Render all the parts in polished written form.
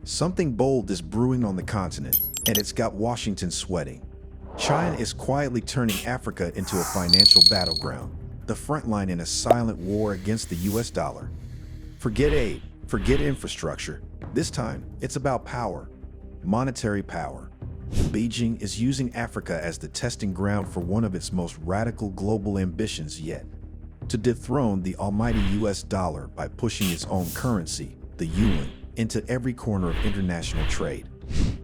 Something bold is brewing on the continent, and it's got Washington sweating. China is quietly turning Africa into a financial battleground, the front line in a silent war against the US dollar. Forget aid, forget infrastructure. This time, it's about power, monetary power. Beijing is using Africa as the testing ground for one of its most radical global ambitions yet: to dethrone the almighty US dollar by pushing its own currency, the yuan, into every corner of international trade.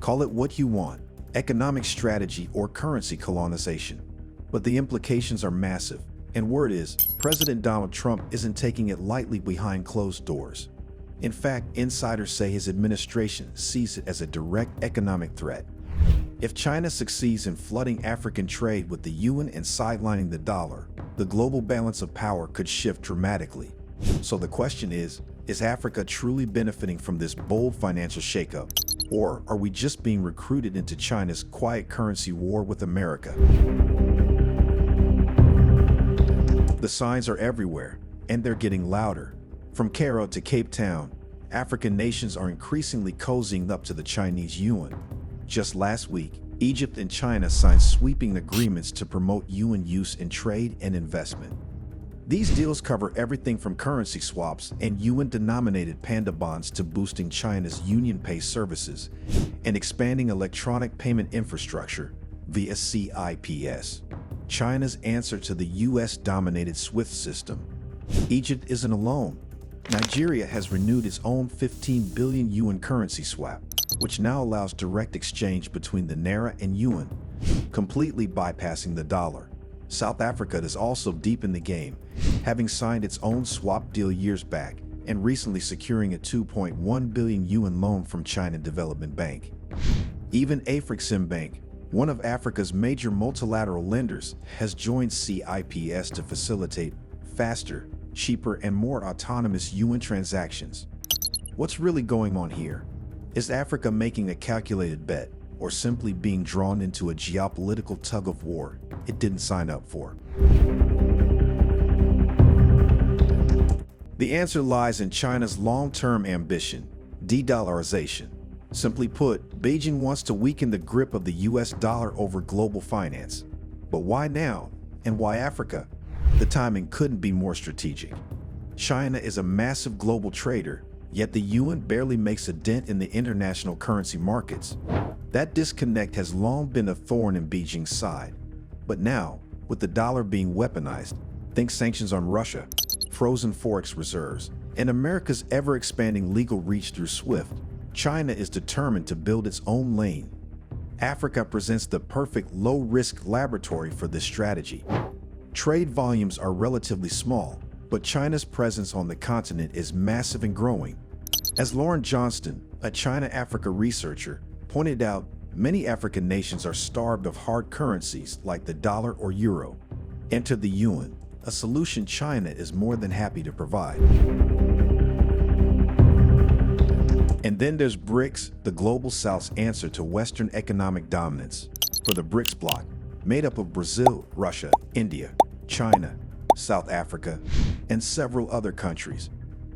Call it what you want, economic strategy or currency colonization. But the implications are massive, and word is, President Donald Trump isn't taking it lightly behind closed doors. In fact, insiders say his administration sees it as a direct economic threat. If China succeeds in flooding African trade with the yuan and sidelining the dollar, the global balance of power could shift dramatically. So the question is Africa truly benefiting from this bold financial shakeup? Or are we just being recruited into China's quiet currency war with America? The signs are everywhere, and they're getting louder. From Cairo to Cape Town, African nations are increasingly cozying up to the Chinese yuan. Just last week, Egypt and China signed sweeping agreements to promote yuan use in trade and investment. These deals cover everything from currency swaps and yuan-denominated panda bonds to boosting China's UnionPay services and expanding electronic payment infrastructure via CIPS, China's answer to the US-dominated SWIFT system. Egypt isn't alone. Nigeria has renewed its own 15 billion yuan currency swap, which now allows direct exchange between the naira and yuan, completely bypassing the dollar. South Africa is also deep in the game, having signed its own swap deal years back and recently securing a 2.1 billion yuan loan from China Development Bank. Even Afreximbank, one of Africa's major multilateral lenders, has joined CIPS to facilitate faster, cheaper, and more autonomous yuan transactions. What's really going on here? Is Africa making a calculated bet, or simply being drawn into a geopolitical tug-of-war it didn't sign up for? The answer lies in China's long-term ambition: de-dollarization. Simply put, Beijing wants to weaken the grip of the US dollar over global finance. But why now? And why Africa? The timing couldn't be more strategic. China is a massive global trader, yet the yuan barely makes a dent in the international currency markets. That disconnect has long been a thorn in Beijing's side. But now, with the dollar being weaponized, think sanctions on Russia, frozen forex reserves, and America's ever-expanding legal reach through SWIFT, China is determined to build its own lane. Africa presents the perfect low-risk laboratory for this strategy. Trade volumes are relatively small, but China's presence on the continent is massive and growing. As Lauren Johnston, a China-Africa researcher, pointed out, many African nations are starved of hard currencies like the dollar or euro. Enter the yuan, a solution China is more than happy to provide. And then there's BRICS, the global South's answer to Western economic dominance. For the BRICS bloc, made up of Brazil, Russia, India, China, South Africa, and several other countries,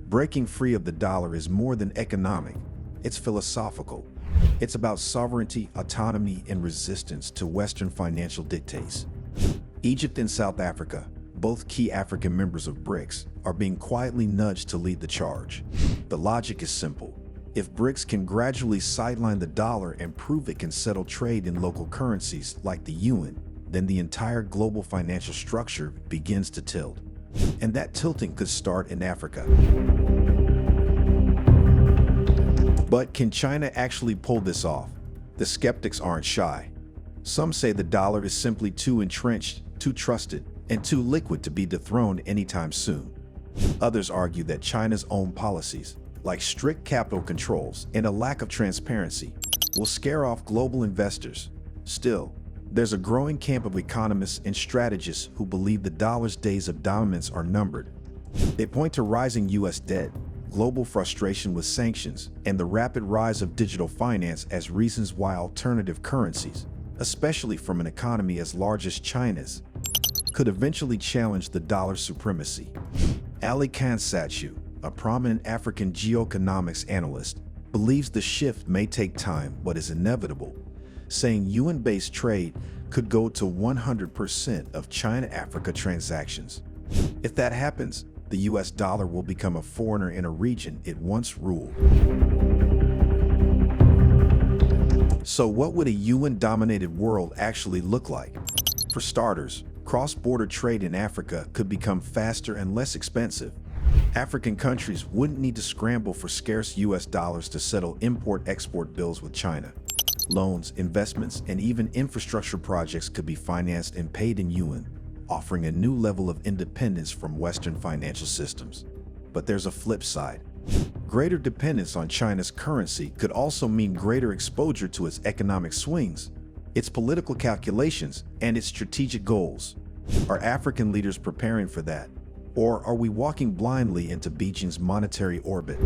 breaking free of the dollar is more than economic, it's philosophical. It's about sovereignty, autonomy, and resistance to Western financial dictates. Egypt and South Africa, both key African members of BRICS, are being quietly nudged to lead the charge. The logic is simple. If BRICS can gradually sideline the dollar and prove it can settle trade in local currencies like the yuan, then the entire global financial structure begins to tilt. And that tilting could start in Africa. But can China actually pull this off? The skeptics aren't shy. Some say the dollar is simply too entrenched, too trusted, and too liquid to be dethroned anytime soon. Others argue that China's own policies, like strict capital controls and a lack of transparency, will scare off global investors. Still, there's a growing camp of economists and strategists who believe the dollar's days of dominance are numbered. They point to rising US debt, global frustration with sanctions, and the rapid rise of digital finance as reasons why alternative currencies, especially from an economy as large as China's, could eventually challenge the dollar's supremacy. Ali Khan Satchu, a prominent African geoeconomics analyst, believes the shift may take time but is inevitable, saying yuan-based trade could go to 100% of China-Africa transactions. If that happens, the US dollar will become a foreigner in a region it once ruled. So what would a yuan-dominated world actually look like? For starters, cross-border trade in Africa could become faster and less expensive. African countries wouldn't need to scramble for scarce US dollars to settle import-export bills with China. Loans, investments, and even infrastructure projects could be financed and paid in yuan, offering a new level of independence from Western financial systems. But there's a flip side. Greater dependence on China's currency could also mean greater exposure to its economic swings, its political calculations, and its strategic goals. Are African leaders preparing for that? Or are we walking blindly into Beijing's monetary orbit?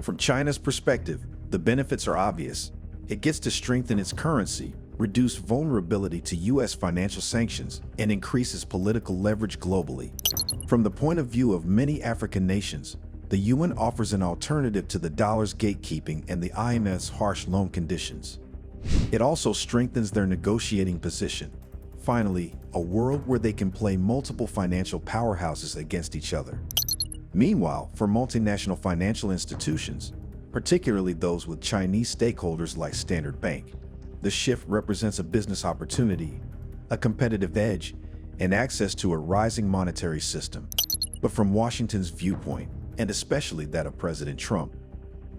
From China's perspective, the benefits are obvious. It gets to strengthen its currency, reduce vulnerability to US financial sanctions, and increases political leverage globally. From the point of view of many African nations, the yuan offers an alternative to the dollar's gatekeeping and the IMF's harsh loan conditions. It also strengthens their negotiating position. Finally, a world where they can play multiple financial powerhouses against each other. Meanwhile, for multinational financial institutions, particularly those with Chinese stakeholders like Standard Bank, the shift represents a business opportunity, a competitive edge, and access to a rising monetary system. But from Washington's viewpoint, and especially that of President Trump,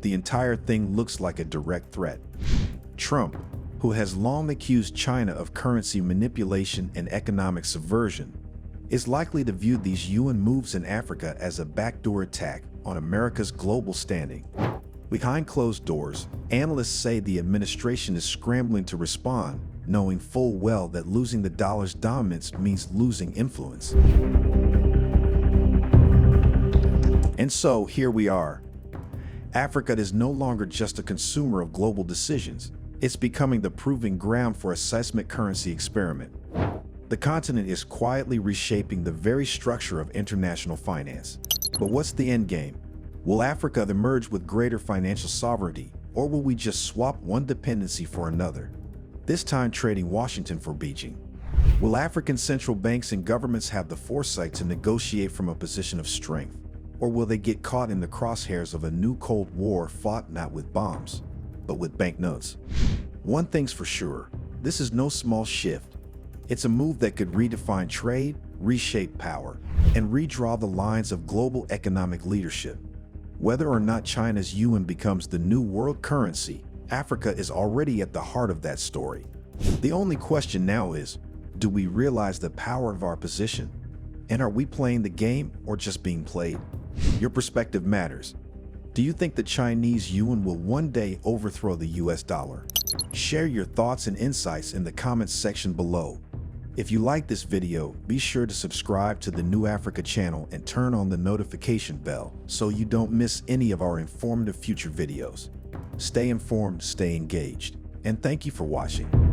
the entire thing looks like a direct threat. Trump, who has long accused China of currency manipulation and economic subversion, is likely to view these yuan moves in Africa as a backdoor attack on America's global standing. Behind closed doors, analysts say the administration is scrambling to respond, knowing full well that losing the dollar's dominance means losing influence. And so, here we are. Africa is no longer just a consumer of global decisions. It's becoming the proving ground for a seismic currency experiment. The continent is quietly reshaping the very structure of international finance. But what's the end game? Will Africa emerge with greater financial sovereignty, or will we just swap one dependency for another? This time trading Washington for Beijing. Will African central banks and governments have the foresight to negotiate from a position of strength? Or will they get caught in the crosshairs of a new Cold War fought not with bombs, but with banknotes? One thing's for sure, this is no small shift. It's a move that could redefine trade, reshape power, and redraw the lines of global economic leadership. Whether or not China's yuan becomes the new world currency, Africa is already at the heart of that story. The only question now is, do we realize the power of our position? And are we playing the game or just being played? Your perspective matters. Do you think the Chinese yuan will one day overthrow the US dollar? Share your thoughts and insights in the comments section below. If you like this video, be sure to subscribe to the New Africa channel and turn on the notification bell so you don't miss any of our informative future videos. Stay informed, stay engaged, and thank you for watching.